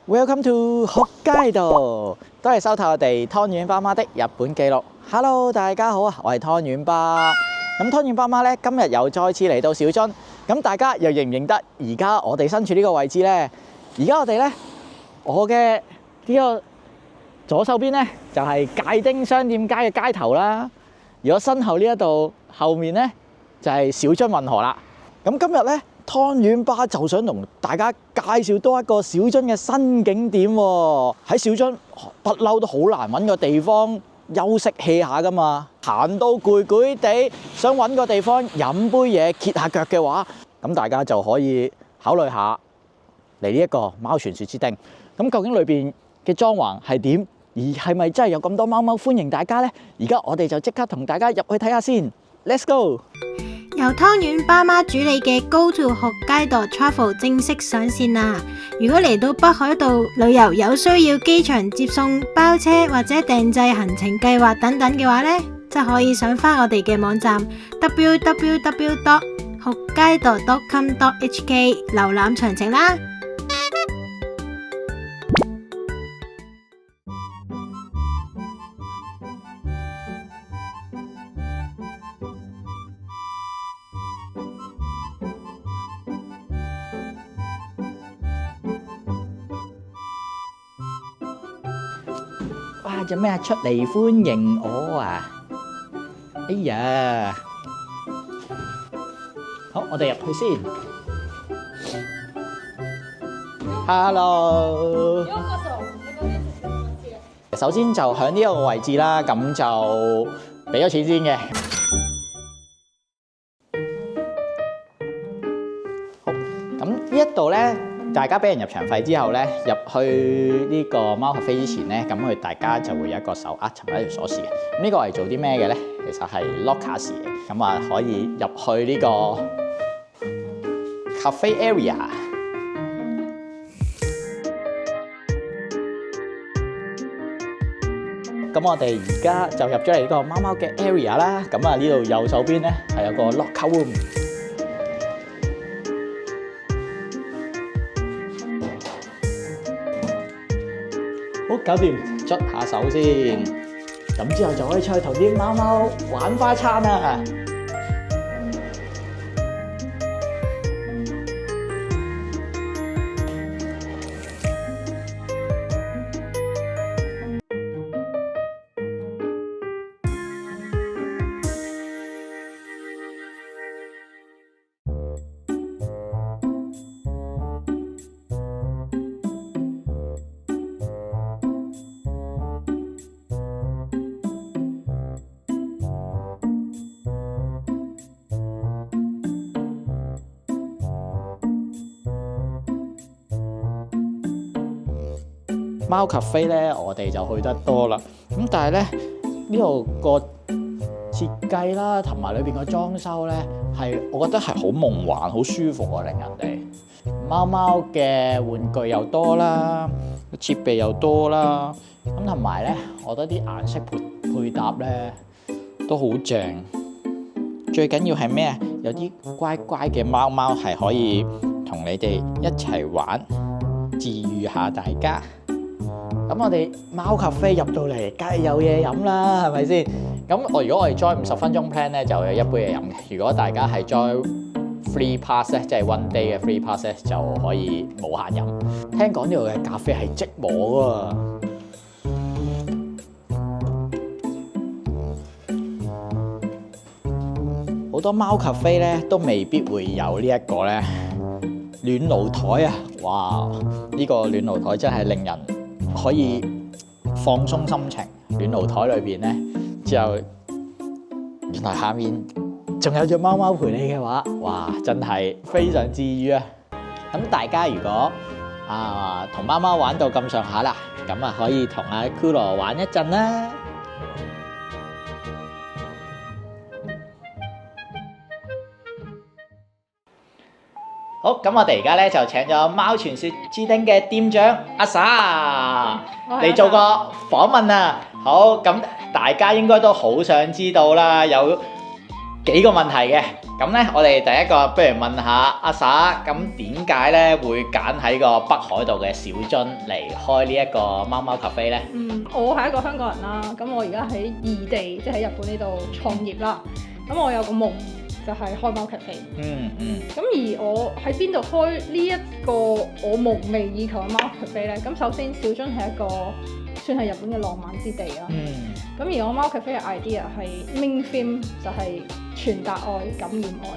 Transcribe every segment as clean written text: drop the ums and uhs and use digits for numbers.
Welcome to 學街道，多謝收睇我哋湯圓爸媽的日本記錄。Hello， 大家好啊，我係湯圓爸。咁湯圓爸媽咧，今日又再次嚟到小樽。咁大家又認唔認得而家我哋身處呢個位置咧？而家我哋咧，我嘅呢個左手邊咧就係界丁商店街嘅街頭啦。而我身後呢一度後面咧就係小樽運河啦。咁今日咧，湯圓爸就想同大家介紹多一個小樽嘅新景點喎。喺小樽不嬲都好難揾個地方休息 hea 下噶嘛，行到攰攰地，想揾個地方飲杯嘢歇下腳嘅話，咁大家就可以考慮下嚟呢一個貓傳說之町。咁究竟裏邊嘅裝潢係點？而係咪真係有咁多貓貓歡迎大家呢？而家我哋就即刻同大家入去睇下先。Let's go！由湯圓爸媽主理嘅 Go to 學街道 Travel 正式上線啦！如果嚟到北海道旅遊有需要機場接送、包車或者訂製行程計劃等等嘅話呢，就可以上返我哋嘅網站 www.學街道 .com.hk 瀏覽詳情啦！哇！做咩出嚟歡迎我啊？哎呀！好，我哋入去先。Hello。首先就喺呢一個位置啦，咁就俾咗錢先嘅。好，咁呢一度咧。大家俾人入場費之後咧，入去呢個貓咖啡之前咧，咁大家就會有一個手握，尋一條鎖匙嘅。咁呢個係做啲咩嘅咧？其實係 lock 卡匙嘅，咁啊可以入去呢個 cafe area。咁我哋而家就入咗嚟呢個貓貓嘅 area 啦。咁啊呢度右手邊咧係有個 locker room。好，搞掂，捽下手先，咁之後就可以出去同啲貓貓玩花餐啦。貓咖啡咧，我哋就去得多啦。咁但係咧，呢度個設計啦，同埋裏邊個裝修咧，係我覺得係好夢幻、好舒服啊，令人哋。貓貓嘅玩具又多啦，設備又多啦。咁同埋咧，我覺得啲顏色配搭咧都好正。最緊要係咩啊？有啲乖乖嘅貓貓係可以同你哋一齊玩，治癒下大家。咁我哋貓咖啡入到嚟，梗係有嘢飲啦，係咪先？咁如果我哋 join 50分鐘 plan 咧，就有一杯嘢飲嘅。如果大家係 join free pass 咧，即係 one day 嘅 free pass 咧，就可以無限飲。聽講呢度嘅咖啡係即磨喎。好多貓咖啡咧都未必會有呢一個咧暖爐台啊！哇，呢個暖爐台真係令人可以放鬆心情。暖爐台裏邊咧，之後原來下面仲有隻貓貓陪你嘅話，哇，真係非常治癒啊！咁大家如果同貓貓玩到咁上下啦，咁啊可以同阿 Kuro 玩一陣啦。好，咁我哋而家咧就請咗貓傳說之町嘅店長阿 Sa 嚟做個訪問啊！好，咁大家應該都好想知道啦，有幾個問題嘅。咁咧，我哋第一個不如問下阿 Sa，咁點解咧會揀喺個北海道嘅小樽嚟開呢一個貓貓 cafe 咧？我係一個香港人啦，咁我而家喺異地，即係喺日本呢度創業啦。咁我有個夢就係開貓 cafe。咁而我喺邊度開呢一個我夢寐以求嘅貓 cafe 咧？咁首先小樽係一個算係日本嘅浪漫之地啦。咁而我貓 cafe 嘅 idea 係 main theme 就係傳達愛、感染愛。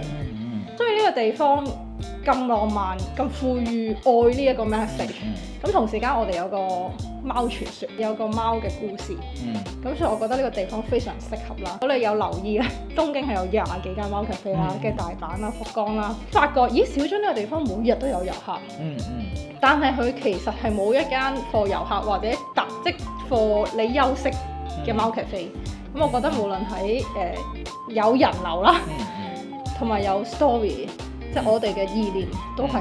所以呢個地方咁浪漫、咁賦予愛呢一個 message。咁同時間我哋有個貓傳說，有個貓嘅故事。咁所以我覺得呢個地方非常適合啦。我哋有留意咧，東京係有20幾間貓 cafe 啦，跟住大阪啦、福岡啦，發覺咦小樽呢個地方每日都有遊客。但係佢其實係冇一間 for 遊客或者特即 for 你休息嘅貓 cafe。咁我覺得無論喺有人流啦，同埋有 story， 即係我哋嘅意念都係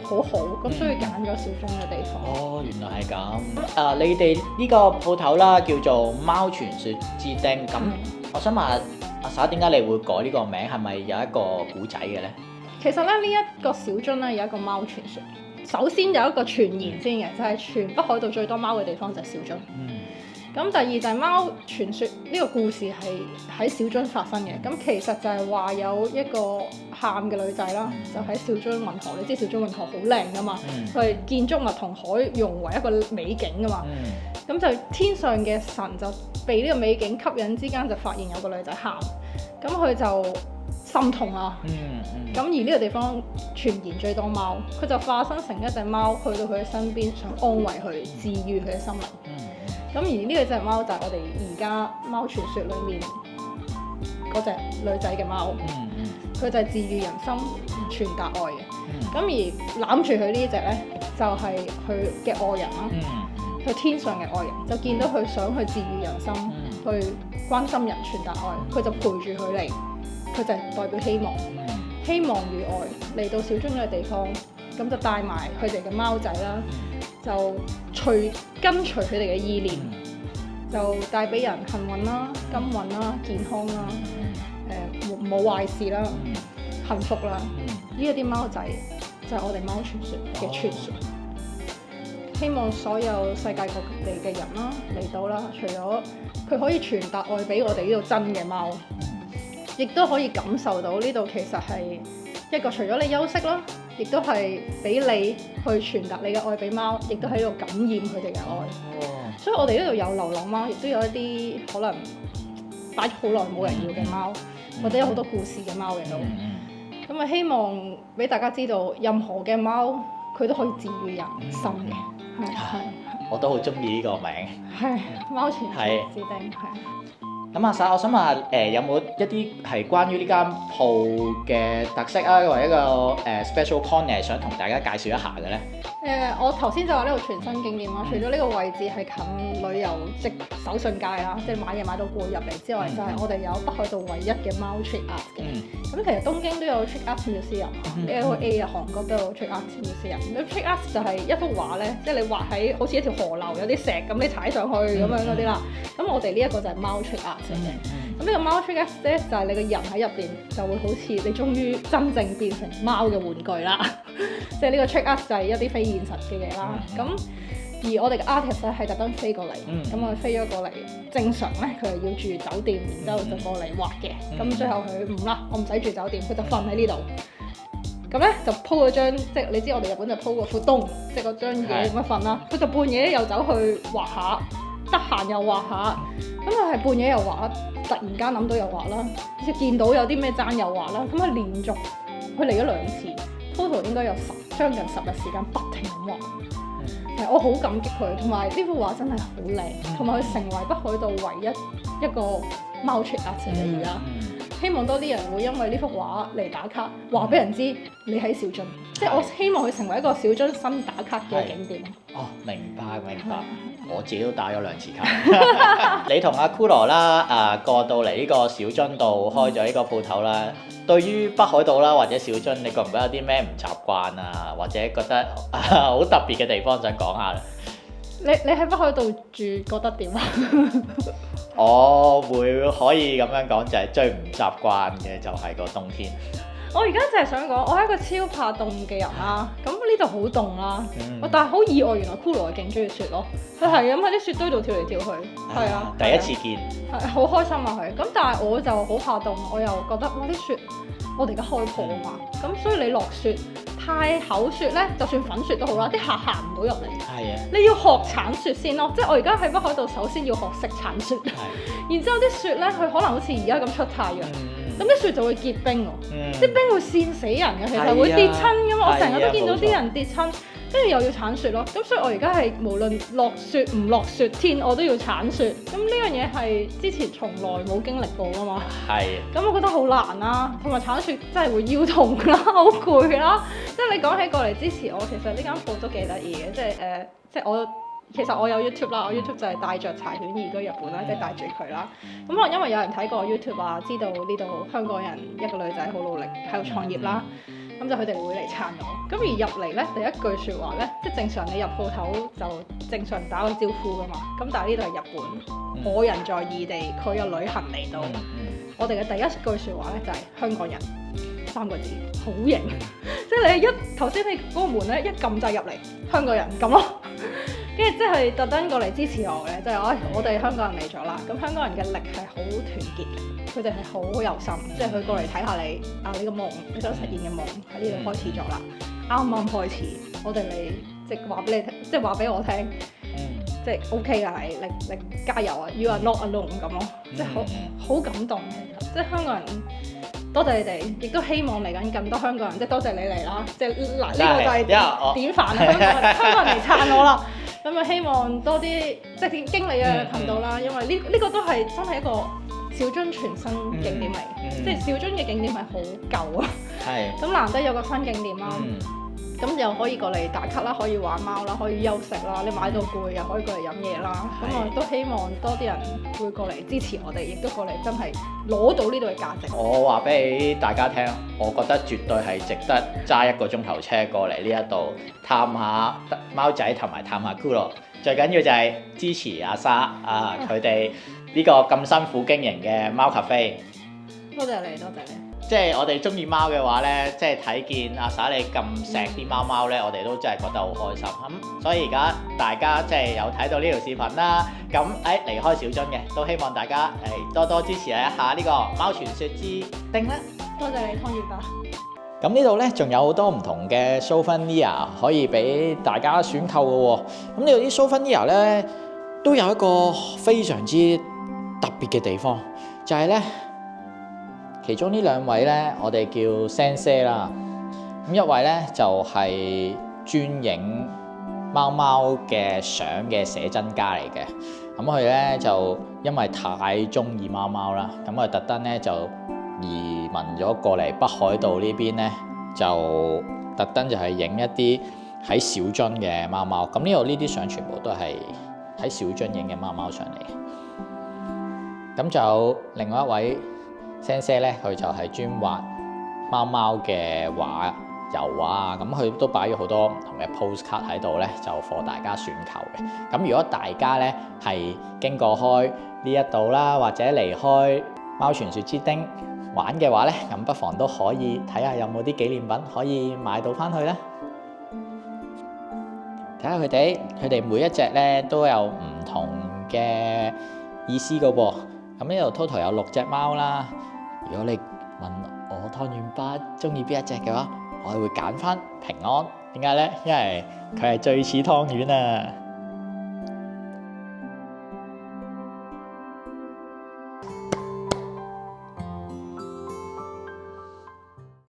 好好，咁所以揀咗小樽嘅地方。哦，原來係咁。你哋呢個鋪頭啦，叫做貓傳說之町。咁我想問阿 Sa，點解你會改呢個名？係咪有一個古仔嘅咧？其實咧，呢一個小樽咧有一個貓傳說。首先有一個傳言先嘅，就係全北海道最多貓嘅地方就係小樽。咁第二就係貓傳說呢個故事係喺小樽發生嘅。咁其實就係話有一個喊嘅女仔啦，就喺小樽運河。你知小樽運河好靚噶嘛？佢係建築物同海融為一個美景噶嘛。咁就天上嘅神就被呢個美景吸引之間，就發現有個女仔喊。咁佢就心痛啦。咁而呢個地方傳言最多貓，佢就化身成一隻貓去到佢嘅身邊，想安慰佢、治癒佢嘅心靈。咁而呢個隻貓就係我哋而家貓傳說裡面嗰隻女仔嘅貓，佢就係治癒人心、傳達愛嘅。咁而攬住佢呢隻咧，就係佢嘅愛人啦，佢天上嘅愛人，就見到佢想去治癒人心，去關心人、傳達愛，佢就陪住佢嚟，佢就係代表希望、希望與愛嚟到小樽嘅地方，咁就帶埋佢哋嘅貓仔啦。就跟隨佢哋嘅意念，就帶俾人幸運啦、金運啦、健康啦、冇壞事啦、幸福啦。呢一啲貓仔就係我哋貓傳說嘅傳說。希望所有世界各地嘅人啦嚟到啦，除咗佢可以傳達愛俾我哋呢度真嘅貓，亦都可以感受到呢度其實係一個除咗你休息啦，亦都係俾你去傳達你嘅愛俾貓，亦都喺度感染佢哋嘅愛。所以我哋呢度有流浪貓，亦都有一啲可能擺咗好耐冇人要嘅貓，或者有好多故事嘅貓嚟到。咁啊，希望俾大家知道，任何嘅貓佢都可以治癒人心嘅。係，我都好中意呢個名。係貓傳說之町。咁阿 Sa，我想問下有冇一啲係關於呢間鋪嘅特色啊，或者一個special point 係想同大家介紹一下嘅咧？我頭先就話呢度全新景點啦，除咗呢個位置係近旅遊即手信街啦，即係買嘢買到攰入嚟之外，就係我哋有北海道唯一嘅貓 trick art 嘅。咁其實東京都有 trick art museum，LA 啊韓國都有 trick art museum。咁 trick art 就係一幅畫咧，即係你畫喺好似一條河流有啲石咁，你踩上去咁樣嗰啲啦。咁我哋呢一個就係貓 trick art 嘅。咁呢個貓 trick art 咧就係你個人喺入邊就會好似你終於真正變成貓嘅玩具啦。即係呢個 trick art 就係一啲非現實嘅嘢啦。咁而我哋嘅 artist 咧係特登飛過嚟，咁我飛咗過嚟。正常咧佢係要住酒店，然之後就過嚟畫嘅。咁最後佢唔啦，我唔使住酒店，佢就瞓喺呢度。咁咧就鋪咗張，即係你知我哋日本就鋪個闊東，即係嗰張嘢咁樣瞓啦。佢就半夜又走去畫下，得閒又畫下。咁佢係半夜又畫，突然間諗到又畫啦，即係見到有啲咩爭又畫啦。咁佢連續佢嚟咗2次。total 應該有將近10日時間不停咁畫，我好感激佢，同埋呢幅畫真係好靚，同埋佢成為北海道唯一一個貓 trick art嘅而家。希望多啲人會因為呢幅畫嚟打卡，話俾人知你喺小樽，即係我希望佢成為一個小樽新打卡嘅景點。哦，明白。我自己都打咗2次卡。你同阿 Kuro 啦，過到嚟呢個小樽度開咗呢個鋪頭啦。對於北海道啦或者小樽，你覺唔覺得有啲咩唔習慣啊？或者覺得好特別嘅地方想講下咧？你喺北海道住覺得點啊？我會可以咁樣講，就係最唔習慣嘅就係個冬天。我而家就係想講，我係一個超怕凍嘅人啦。咁呢度好凍啦，但係好意外，原來骷髏係勁中意雪咯。佢係咁喺啲雪堆度跳嚟跳去，係啊，第一次見，係好開心啊佢。咁但係我就好怕凍，我又覺得哇啲雪，我哋而家開鋪啊嘛，咁所以你落雪太厚雪咧，就算粉雪都好啦，啲客行唔到入嚟。係啊，你要學鏟雪先咯，即係我而家喺北海道，首先要學識鏟雪，然之後啲雪咧，佢可能好似而家咁出太陽。咁啲雪就會結冰喎，啲冰會跣死人嘅，其實會跌親㗎嘛。我成日都見到啲人跌親，跟住又要鏟雪咯。咁所以我而家係無論落雪唔落雪天，我都要鏟雪。咁呢樣嘢係之前從來冇經歷過㗎嘛。係。咁我覺得好難啦，同埋鏟雪真係會腰痛啦，好攰啦。即係你講起過嚟支持我，其實呢間鋪都幾得意嘅，即係我。其實我有 YouTube 啦，我 YouTube 就係帶着柴犬移居日本啦，即係帶住佢啦。咁可能因為有人睇過 YouTube 啊，知道呢度香港人一個女仔好努力喺度創業啦，咁就佢哋會嚟撐我。咁而入嚟咧，第一句説話咧，即係正常你入鋪頭就正常打個招呼噶嘛。咁但係呢度係日本，我人在異地，佢有旅行嚟到，我哋嘅第一句説話咧就係香港人3個字，好型。即係你頭先你嗰個門咧一撳掣入嚟，香港人咁咯。跟住即係特登過嚟支持我嘅，即係我哋香港人嚟咗啦。咁香港人嘅力係好團結嘅，佢哋係好有心，即係佢過嚟睇下你你個夢，你想實現嘅夢喺呢度開始咗啦。啱啱開始，我哋嚟即係話俾你聽，即係話俾我聽，即係 OK 㗎，你加油啊 ！You are not alone 咁咯，即係好感動嘅，即係香港人。多謝你哋，亦都希望嚟緊更多香港人，即係多謝你嚟啦，即係嗱呢個就係典範，香港人嚟撐我啦。咁啊，希望多啲即係經理嘅頻道啦，因為呢個都係真係一個小樽全新景點嚟，即係小樽嘅景點係好舊啊。係。咁難得有個新景點啦，咁又可以過嚟打卡啦，可以玩貓啦，可以休息啦，你買到攰又可以過嚟飲嘢啦。咁我都希望多啲人會過嚟支持我哋，亦都過嚟真係攞到呢度嘅價值。我話俾大家聽，我覺得絕對係值得揸1個鐘頭車過嚟呢一度探下貓仔同埋探下骷髏。最緊要就係支持阿沙啊，佢哋呢個咁辛苦經營嘅貓咖啡。多謝你，多謝你。即係我哋中意貓嘅話呢，即係睇見阿沙你咁錫啲貓貓呢，我哋都真係覺得好開心。咁所以而家大家即係有睇到呢條視頻啦，咁離開小樽嘅都希望大家多多支持一下呢個貓傳說之丁啦。多謝你，湯圓爸。咁呢度呢，仲有好多唔同嘅 souvenir 可以俾大家選購嘅喎。咁呢度啲 souvenir 呢，都有一個非常之特別嘅地方，就係呢。其中呢2位咧，我哋叫 Sensei 啦。咁一位咧就係專影貓貓嘅相嘅寫真家嚟嘅。咁佢咧就因為太中意貓貓啦，咁佢特登咧就移民咗過嚟北海道呢邊咧，就特登就係影一啲喺小樽嘅貓貓。咁呢度呢啲相全部都係喺小樽影嘅貓貓上嚟。咁就有另外一位。Sensei 咧，佢就係專畫貓貓嘅畫油畫啊，咁佢都擺咗好多唔同嘅 postcard 喺度咧，就畀大家選購嘅。咁如果大家咧係經過開呢一度啦，或者離開貓傳說之丁玩嘅話咧，咁不妨都可以睇下有冇啲紀念品可以買到翻去啦。睇下佢哋每一隻咧都有唔同嘅意思噶噃。咁呢度 total 有6隻貓啦。如果你問我湯圓爸中意邊一隻嘅話，我會揀翻平安。點解咧？因為佢係最似湯圓啊！